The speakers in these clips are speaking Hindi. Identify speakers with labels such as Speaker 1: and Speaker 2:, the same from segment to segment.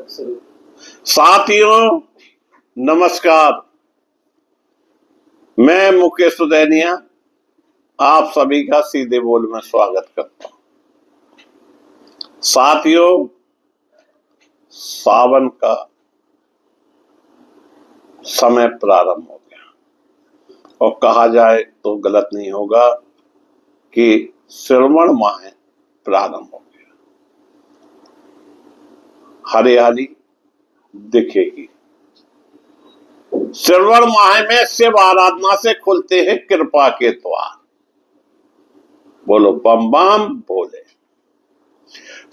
Speaker 1: साथियों नमस्कार। मैं मुकेश सुदैनिया आप सभी का सीधे बोल में स्वागत करता हूं। साथियों, सावन का समय प्रारंभ हो गया और कहा जाए तो गलत नहीं होगा कि श्रावण माह प्रारंभ हो गया। हरियाली दिखेगी। श्रावण माह में शिव आराधना से खुलते हैं कृपा के द्वार। बोलो बम बम बोले।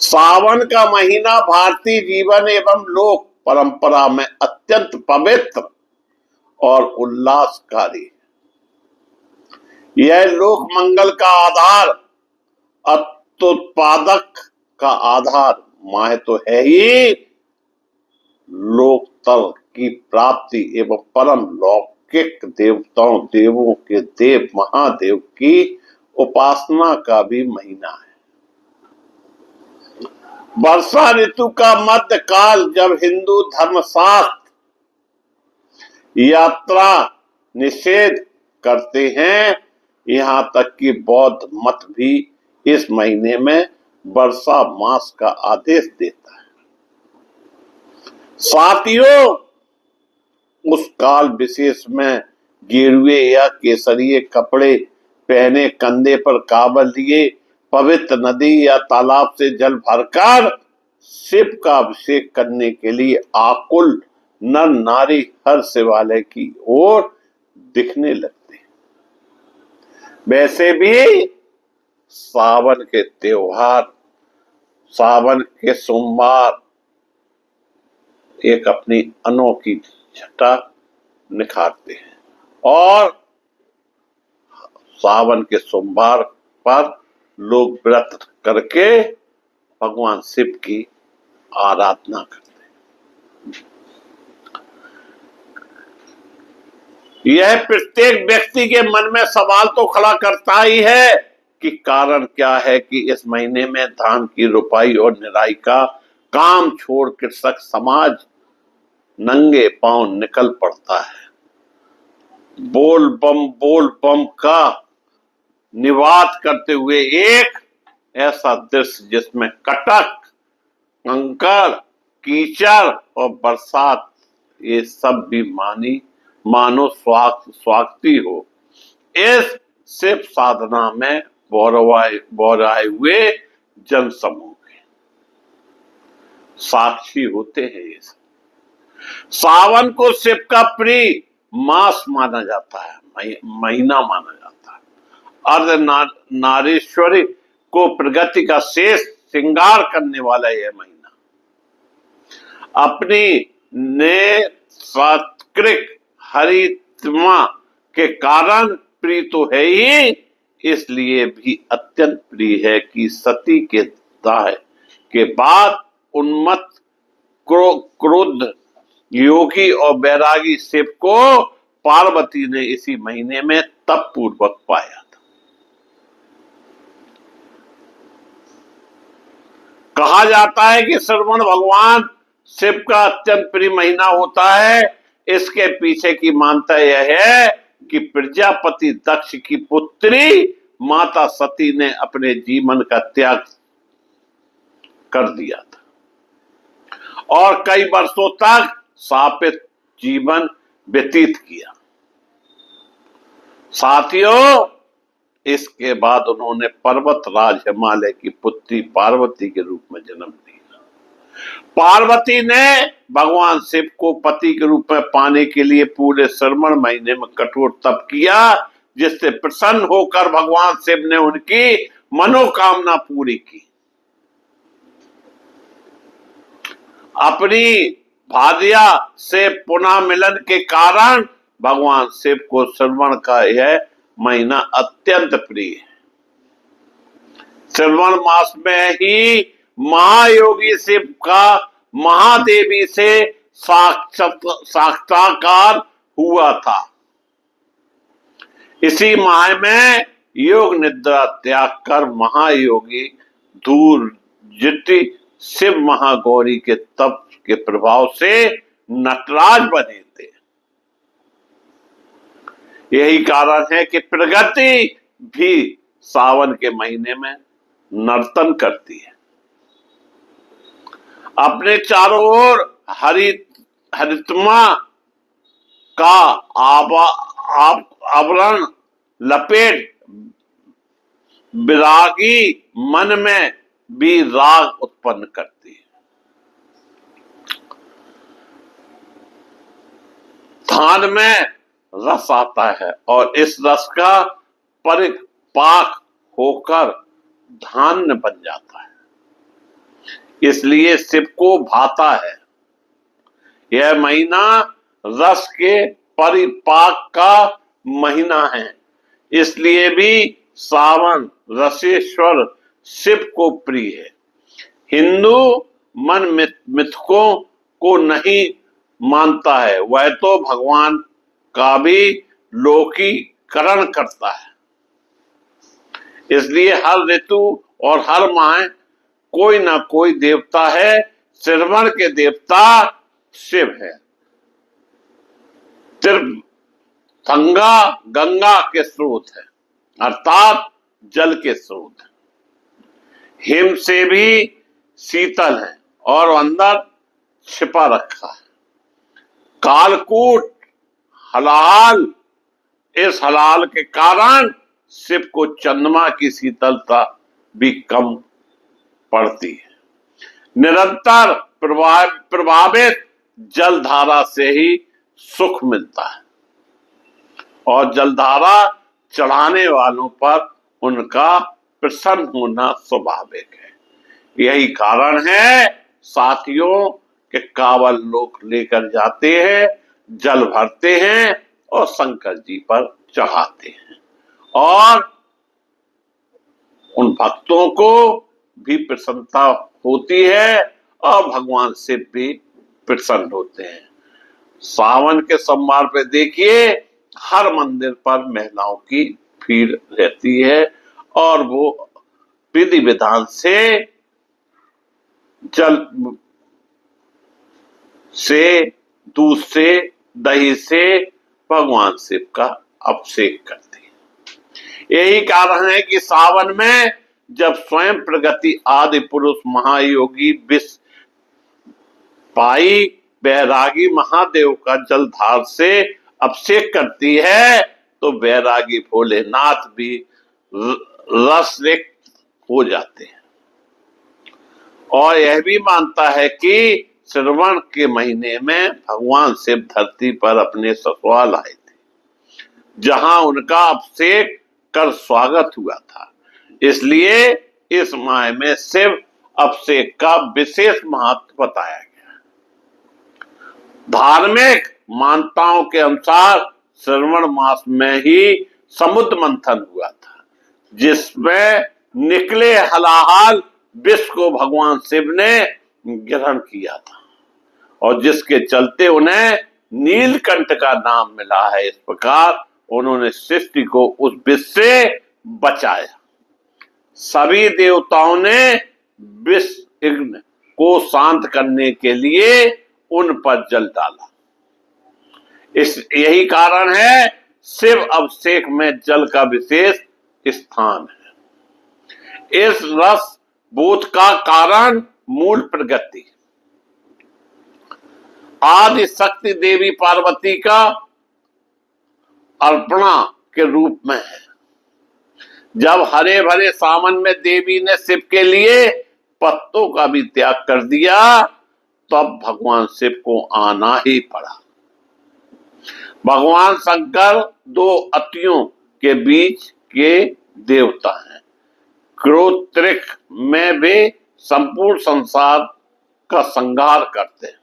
Speaker 1: सावन का महीना भारतीय जीवन एवं लोक परंपरा में अत्यंत पवित्र और उल्लासकारी। यह लोक मंगल का आधार, अत्युत्पादक का आधार माह तो है ही, लोकतल की प्राप्ति एवं परम लौकिक देवताओं देवों के देव महादेव की उपासना का भी महीना है। वर्षा ऋतु का मध्य काल, जब हिंदू धर्मशास्त्र यात्रा निषेध करते हैं, यहाँ तक कि बौद्ध मत भी इस महीने में वर्षा मास का आदेश देता है। साथियों, उस काल विशेष में गेरुए या केसरिये कपड़े पहने, कंधे पर कावड़ लिए, पवित्र नदी या तालाब से जल भरकर शिव का अभिषेक करने के लिए आकुल नर नारी हर शिवालय की ओर दिखने लगते हैं। वैसे भी सावन के त्योहार, सावन के सोमवार एक अपनी अनोखी छटा निखारते हैं और सावन के सोमवार पर लोग व्रत करके भगवान शिव की आराधना करते हैं। यह प्रत्येक व्यक्ति के मन में सवाल तो खड़ा करता ही है कि कारण क्या है कि इस महीने में धान की रुपाई और निराई का काम छोड़ कृषक समाज नंगे पांव निकल पड़ता है। बोल बम का निवाद करते हुए एक ऐसा दृश्य जिसमें कटक, कंकड़, कीचड़ और बरसात ये सब भी मानो स्वागती हो, इस शिव साधना में बोराए हुए जन समूह के साक्षी होते हैं। ये सावन को शिव का प्रिय मास माना जाता है, महीना माना जाता है। अर्ध नारीश्वरी को प्रगति का शेष श्रृंगार करने वाला यह महीना अपनी नेत्रिक हरितमा के कारण प्रिय तो है ही, इसलिए भी अत्यंत प्रिय है कि सती के दाह के बाद उन्मत्त क्रोध योगी और बैरागी शिव को पार्वती ने इसी महीने में तप पूर्वक पाया था। कहा जाता है कि श्रावण भगवान शिव का अत्यंत प्रिय महीना होता है। इसके पीछे की मान्यता यह है कि प्रजापति दक्ष की पुत्री माता सती ने अपने जीवन का त्याग कर दिया था और कई वर्षों तक शापित जीवन व्यतीत किया। साथियों, इसके बाद उन्होंने पर्वत राज हिमालय की पुत्री पार्वती के रूप में जन्म लिया। पार्वती ने भगवान शिव को पति के रूप में पाने के लिए पूरे श्रावण महीने में कठोर तप किया, जिससे प्रसन्न होकर भगवान शिव ने उनकी मनोकामना पूरी की। अपनी भार्या से पुनः मिलन के कारण भगवान शिव को श्रावण का यह महीना अत्यंत प्रिय है। श्रावण मास में ही महायोगी शिव का महादेवी से साक्षात्कार हुआ था। इसी माह में योग निद्रा त्याग कर महायोगी धूर्जटी शिव महागौरी के तप के प्रभाव से नटराज बने थे। यही कारण है कि प्रगति भी सावन के महीने में नर्तन करती है। अपने चारों ओर हरितमा का आवरण लपेट विरागी मन में भी राग उत्पन्न करती है। धान में रस आता है और इस रस का परिपाक होकर धान्य बन जाता है, इसलिए शिव को भाता है। यह महीना रस के परिपाक का महीना है, इसलिए भी सावन रसेश्वर शिव को प्रिय है। हिंदू मन मिथकों को नहीं मानता है, वह तो भगवान का भी लोकीकरण करता है। इसलिए हर ऋतु और हर माह कोई ना कोई देवता है। श्रवण के देवता शिव है। तीर्थंगा गंगा के स्रोत है, अर्थात जल के स्रोत है। हिम से भी शीतल है और अंदर छिपा रखा है। कालकूट हलाल, इस हलाल के कारण शिव को चंद्रमा की शीतलता भी कम पड़ती है। निरंतर प्रभावित जलधारा से ही सुख मिलता है और जलधारा चढ़ाने वालों पर उनका प्रसन्न होना स्वाभाविक है। यही कारण है साथियों के कांवड़ लोग लेकर जाते हैं, जल भरते हैं और शंकर जी पर चढ़ाते हैं और उन भक्तों को भी प्रसन्नता होती है और भगवान शिव भी प्रसन्न होते हैं। सावन के सोमवार पे देखिए हर मंदिर पर महिलाओं की भीड़ रहती है और वो विधि विधान से जल से, दूध से, दही से भगवान शिव का अभिषेक करते हैं। यही कारण है कि सावन में जब स्वयं प्रगति आदि पुरुष महायोगी विष पाई बैरागी महादेव का जलधार से अभिषेक करती है तो बैरागी भोलेनाथ भी रसरिक्त हो जाते हैं। और यह भी मानता है कि श्रवण के महीने में भगवान शिव धरती पर अपने ससुराल आए थे, जहां उनका अभिषेक कर स्वागत हुआ था। इसलिए इस माह में शिव अभिषेक का विशेष महत्व बताया गया। धार्मिक मान्यताओं के अनुसार श्रवण मास में ही समुद्र मंथन हुआ था, जिसमें निकले हलाहल विष को भगवान शिव ने ग्रहण किया था और जिसके चलते उन्हें नीलकंठ का नाम मिला है। इस प्रकार उन्होंने सृष्टि को उस विष से बचाया। सभी देवताओं ने विष को शांत करने के लिए उन पर जल डाला। यही कारण है शिव अभिषेक में जल का विशेष स्थान है। इस रस बोध का कारण मूल प्रगति आदि शक्ति देवी पार्वती का अर्पणा के रूप में है। जब हरे भरे सावन में देवी ने शिव के लिए पत्तों का भी त्याग कर दिया तब भगवान शिव को आना ही पड़ा। भगवान शंकर दो अतियों के बीच के देवता हैं। क्रोध त्रिक में वे संपूर्ण संसार का संहार करते हैं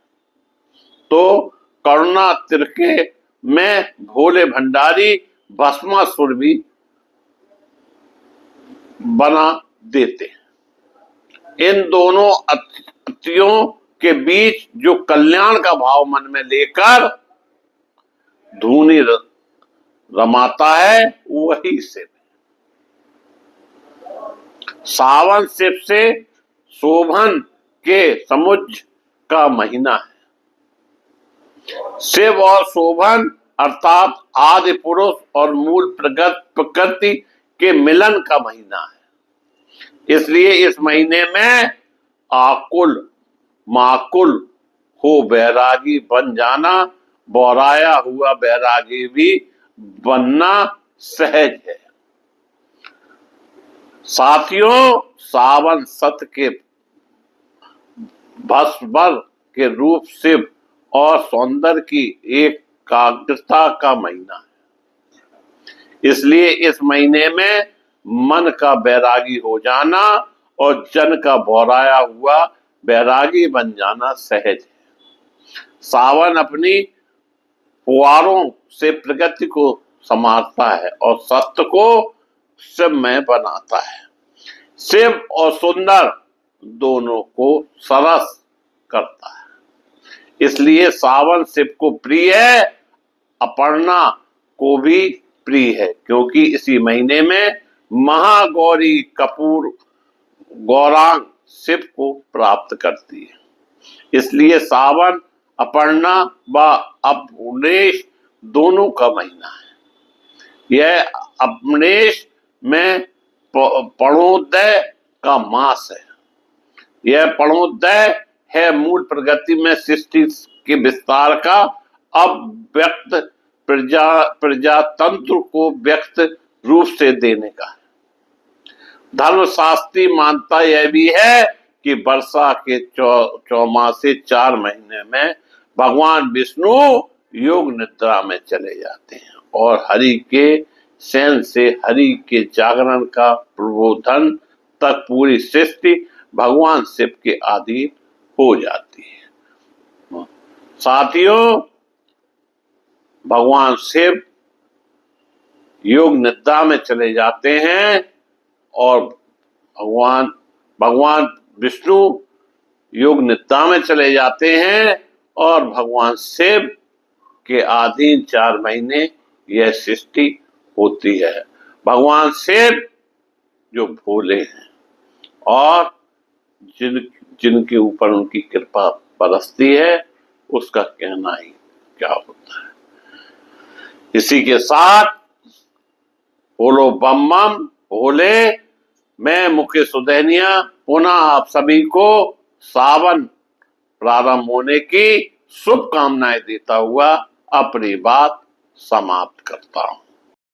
Speaker 1: तो करुणा त्रिके में भोले भंडारी भस्मासुर भी बना देते हैं। इन दोनों अतियों के बीच जो कल्याण का भाव मन में लेकर धूनी रमाता है वही शिव। सावन शिव से शोभन के समुच्चय का महीना है। शिव और शोभन अर्थात आदि पुरुष और मूल प्रकृति के मिलन का महीना है। इसलिए इस महीने में आकुल माकुल हो बैरागी बन जाना, बौराया हुआ बैरागी भी बनना सहज है। साथियों, सावन सत के भस्वर के रूप शिव और सौंदर्य की एकाग्रता का महीना है। इसलिए इस महीने में मन का बैरागी हो जाना और जन का बौराया हुआ बैरागी बन जाना सहज है। सावन अपनी फुहारों से प्रकृति को संवारता है और सत्य को शिवमय बनाता है। शिव और सुंदर दोनों को सरस करता है। इसलिए सावन शिव को प्रिय है, अपर्णा को भी प्रिय है, क्योंकि इसी महीने में महागौरी कपूर गौरांग शिव को प्राप्त करती है। इसलिए सावन अपर्णा व अपनेश दोनों का महीना है। यह अपनेश में परणोदय का मास है। यह परणोदय है मूल प्रगति में सृष्टि के विस्तार का, अब व्यक्त प्रजातंत्र को व्यक्त रूप से देने का। धर्मशास्त्री मानता यह भी है कि वर्षा के चौमासे 4 महीने में भगवान विष्णु योग निद्रा में चले जाते हैं और हरि के शयन से हरि के जागरण का प्रबोधन तक पूरी सृष्टि भगवान शिव के अधीन हो जाती है। साथियों, भगवान शिव योग निद्रा में चले जाते हैं और भगवान विष्णु योग निद्रा में चले जाते हैं और भगवान शिव के अधीन 4 महीने यह सृष्टि होती है। भगवान शिव जो भोले हैं और जिनके ऊपर उनकी कृपा बरसती है, उसका कहना ही क्या होता है। इसी के साथ बोलो बम बम भोले। मैं मुकेश सुदैनिया पुनः आप सभी को सावन प्रारंभ होने की शुभकामनाएं देता हुआ अपनी बात समाप्त करता हूं।